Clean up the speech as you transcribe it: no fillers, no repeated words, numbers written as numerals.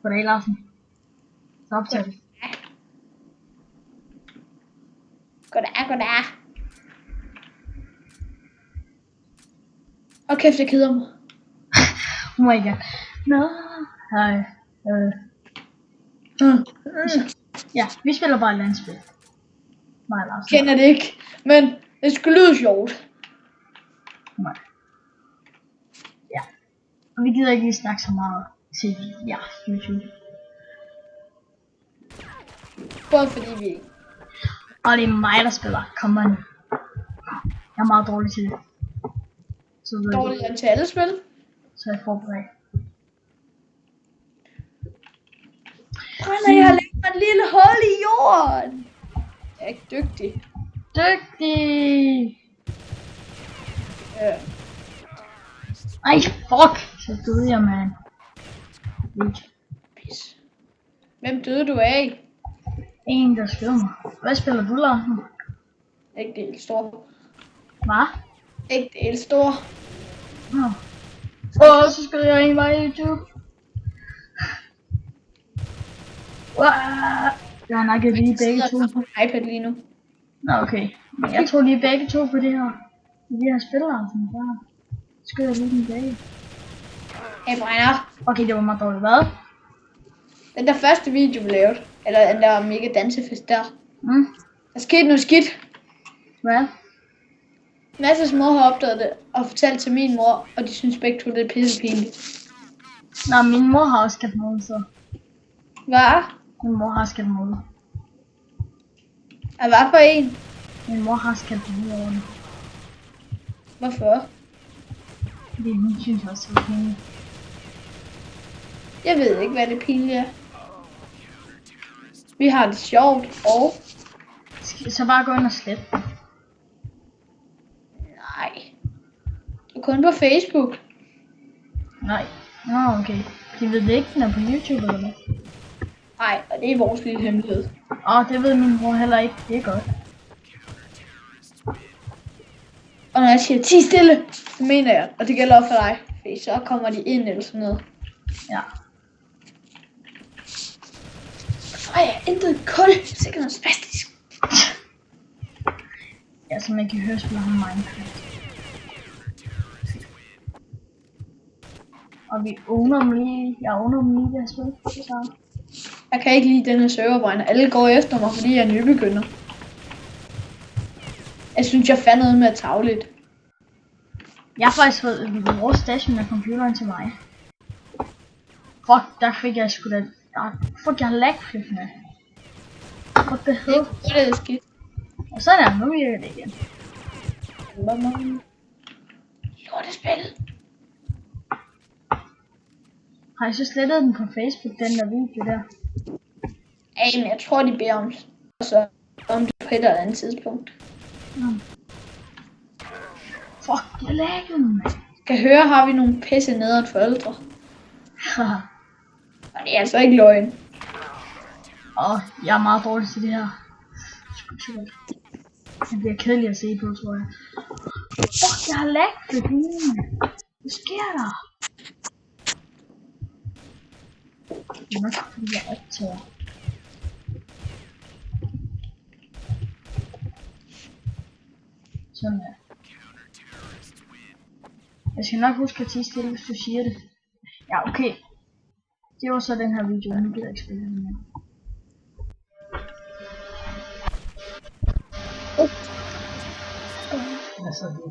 Goddag, Larsen. Så optager vi. Goddag. Og kæft, jeg keder mig. Oh my god. Nå, hej. Ja, vi spiller bare landspil. Mig og Larsen. Kender det ikke, men det skulle lyde sjovt. Nej. Ja. Og vi gider ikke lige snakke så meget til YouTube. Både fordi vi Og det er mig, der spiller. Kom on. Jeg er meget dårlig til det. Så ved jeg, dårligere til alle spil. så er jeg forberedt. Brænder, jeg har lavet mig et lille hul i jorden. Jeg er ikke dygtig. Dygtig! Ja. Ej, fuck! Så døde jeg, man. Pis. Hvem døde du af? En, der skød mig. Hvad spiller du, Larsen? Ikke det helt store. Hvad? Ikke det helt store. Nå. Så skal jeg ind på YouTube. Jeg har nakket lige begge to. Jeg sidder på iPad lige nu. Nå, okay. Men jeg tror lige begge to på det her. De her spillere, sådan der. Skal jeg lige den bag. Hey, Brænder. Okay, det var meget dårligt. Hvad? Den der første video, vi lavede. Eller den der mega dansefest der. Der skete noget skidt. Hvad? Masses mor har opdaget det og fortalt til min mor, og de synes begge to, det er pissepinligt. Nå, min mor har også skabt noget, så. Hvad? Min mor har skabt noget. Hvad for en? Min mor har skabt noget over det. Hvorfor? Fordi hun synes også, det er pinligt. Jeg ved ikke, hvad det pinlige er. Vi har det sjovt, og... Så bare gå ind og slet. Nej. Det er kun på Facebook. Nej. Nå, okay. De ved det ikke, den er på YouTube eller hvad? Nej, og det er vores lille hemmelighed. Det ved min mor heller ikke. Det er godt. Og når jeg siger 10 stille, så mener jeg, og det gælder også for dig. Fordi så kommer de ind eller sådan noget. Ja. Ej, jeg har intet kul. Sikkert noget spastisk. Ja, som jeg kan høre, spiller han Minecraft. Og vi owner dem lige. Jeg owner dem lige, det her spil. Så. Jeg kan ikke lide den her serverbrænder. Alle går efter mig, fordi jeg er nybegynder. Jeg synes, jeg fandt noget med at tage lidt. Jeg har faktisk fået vores station af computeren til mig. Fuck, der fik jeg sgu da... Fuck, jeg har lagflip med. What the hell? Det er skidt. Og så der, nu virker det igen. Lortespil. Har jeg så slettet den på Facebook, den der video der? Ej, men jeg tror, de beder om, om det på et eller andet tidspunkt. Fuck, jeg laggede, mand. Kan høre, har vi nogle pisse nederen forældre. Og det er altså ikke løgn. Jeg er meget dårlig til det her. Det bliver kedeligt at se på, tror jeg. Fuck, jeg har lagflip nu. Hvad sker der? Det er nok fordi jeg optager. Sådan der. Jeg skal nok huske at tie stille, hvis du siger det. Ja, okay. Det var så den her video. Nu gider jeg ikke spille den mere. Hvad så det?